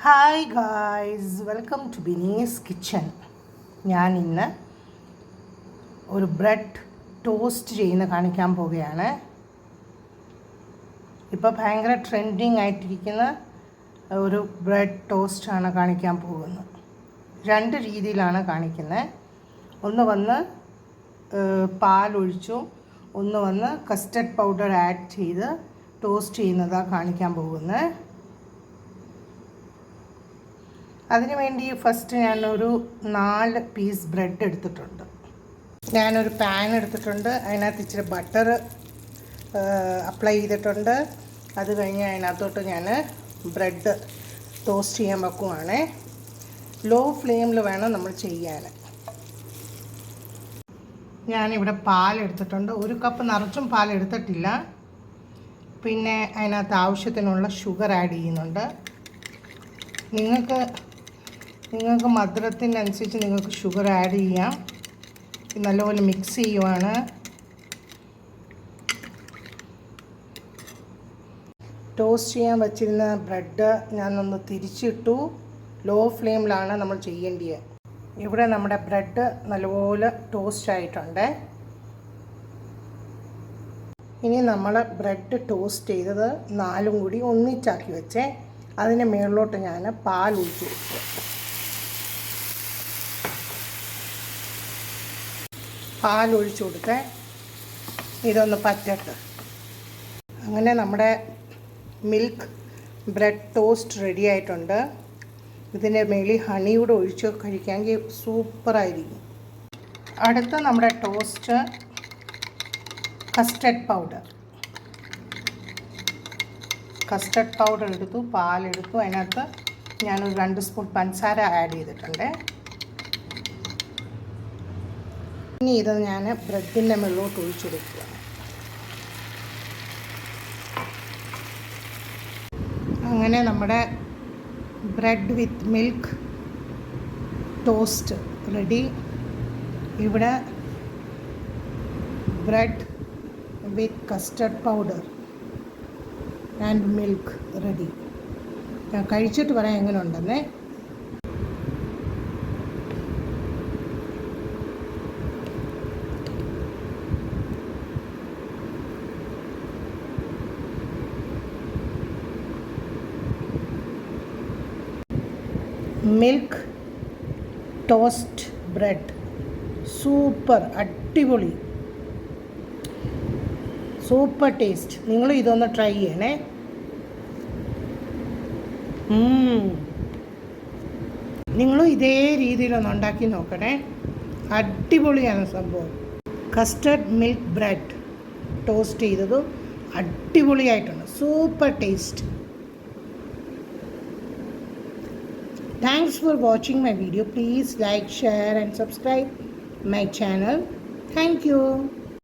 Hi guys, welcome to Bini's kitchen. ഞാൻ ഇന്ന് ഒരു ബ്രെഡ് ടോസ്റ്റ് ചെയ്യുന്ന കാണിക്കാൻ പോവുകയാണ്. ഇപ്പോൾ ഭയങ്കര ട്രെൻഡിങ് ആയിട്ടിരിക്കുന്ന ഒരു ബ്രെഡ് ടോസ്റ്റാണ് കാണിക്കാൻ പോകുന്നത്. രണ്ട് രീതിയിലാണ് കാണിക്കുന്നത്. ഒന്ന് വന്ന് പാലൊഴിച്ചു, ഒന്ന് വന്ന് കസ്റ്റർഡ് പൗഡർ ആഡ് ചെയ്ത് ടോസ്റ്റ് ചെയ്യുന്നതാണ് കാണിക്കാൻ പോകുന്നത്. അതിനുവേണ്ടി ഫസ്റ്റ് ഞാനൊരു 4 പീസ് ബ്രെഡ് എടുത്തിട്ടുണ്ട്. ഞാനൊരു പാൻ എടുത്തിട്ടുണ്ട്. അതിനകത്ത് ഇച്ചിരി ബട്ടർ അപ്ലൈ ചെയ്തിട്ടുണ്ട്. അത് കഴിഞ്ഞ് അതിനകത്തോട്ട് ഞാൻ ബ്രെഡ് ടോസ്റ്റ് ചെയ്യാൻ വെക്കുവാണ്. ലോ ഫ്ലെയിമിൽ വേണം നമ്മൾ ചെയ്യാൻ. ഞാനിവിടെ പാലെടുത്തിട്ടുണ്ട്. 1 കപ്പ് നിറച്ചും പാലെടുത്തിട്ടില്ല. പിന്നെ അതിനകത്ത് ആവശ്യത്തിനുള്ള ഷുഗർ ആഡ് ചെയ്യുന്നുണ്ട്. നിങ്ങൾക്ക് മധുരത്തിനനുസരിച്ച് നിങ്ങൾക്ക് ഷുഗർ ആഡ് ചെയ്യാം. നല്ലപോലെ മിക്സ് ചെയ്യുവാണ്. ടോസ്റ്റ് ചെയ്യാൻ വച്ചിരുന്ന ബ്രെഡ് ഞാനൊന്ന് തിരിച്ചിട്ടു. ലോ ഫ്ലെയിമിലാണ് നമ്മൾ ചെയ്യേണ്ടത്. ഇവിടെ നമ്മുടെ ബ്രെഡ് നല്ലപോലെ ടോസ്റ്റ് ആയിട്ടുണ്ട്. ഇനി നമ്മൾ ബ്രെഡ് ടോസ്റ്റ് ചെയ്തത് 4 കൂടി ഒന്നിച്ചാക്കി വെച്ചേ. അതിന് മുകളിലോട്ട് ഞാൻ പാൽ ഒഴിച്ച് കൊടുക്കുക. പാലൊഴിച്ച് കൊടുത്ത് ഇതൊന്ന് പറ്റട്ടെ. അങ്ങനെ നമ്മുടെ മിൽക്ക് ബ്രെഡ് ടോസ്റ്റ് റെഡി ആയിട്ടുണ്ട്. ഇതിൻ്റെ മേളിൽ ഹണിയൂടെ ഒഴിച്ച് കഴിക്കാമെങ്കിൽ സൂപ്പറായിരിക്കും. അടുത്ത നമ്മുടെ ടോസ്റ്റ് കസ്റ്റർഡ് പൗഡർ എടുത്തു, പാലെടുത്തു. അതിനകത്ത് ഞാനൊരു 2 സ്പൂൺ പഞ്ചസാര ആഡ് ചെയ്തിട്ടുണ്ട്. ഇനി ഇത് ഞാൻ ബ്രെഡിൻ്റെ മുകളിലോട്ട് ഒഴിച്ചു കൊടുക്കുക. അങ്ങനെ നമ്മുടെ bread with milk toast ready. ഇവിടെ bread with custard powder and milk ready. ഞാൻ കഴിച്ചിട്ട് പറയാം എങ്ങനെ ഉണ്ടെന്നേ. മിൽക്ക് ടോസ്റ്റ് ബ്രെഡ് സൂപ്പർ, അടിപൊളി, സൂപ്പർ ടേസ്റ്റ്. നിങ്ങൾ ഇതൊന്ന് ട്രൈ ചെയ്യണേ. നിങ്ങളും ഇതേ രീതിയിലൊന്ന് ഉണ്ടാക്കി നോക്കണേ. അടിപൊളിയാണ് സംഭവം. കസ്റ്റർഡ് മിൽക്ക് ബ്രെഡ് ടോസ്റ്റ് ചെയ്തതും അടിപൊളിയായിട്ടുണ്ട്. Super taste. Thanks for watching my video. Please like, share and subscribe my channel. Thank you.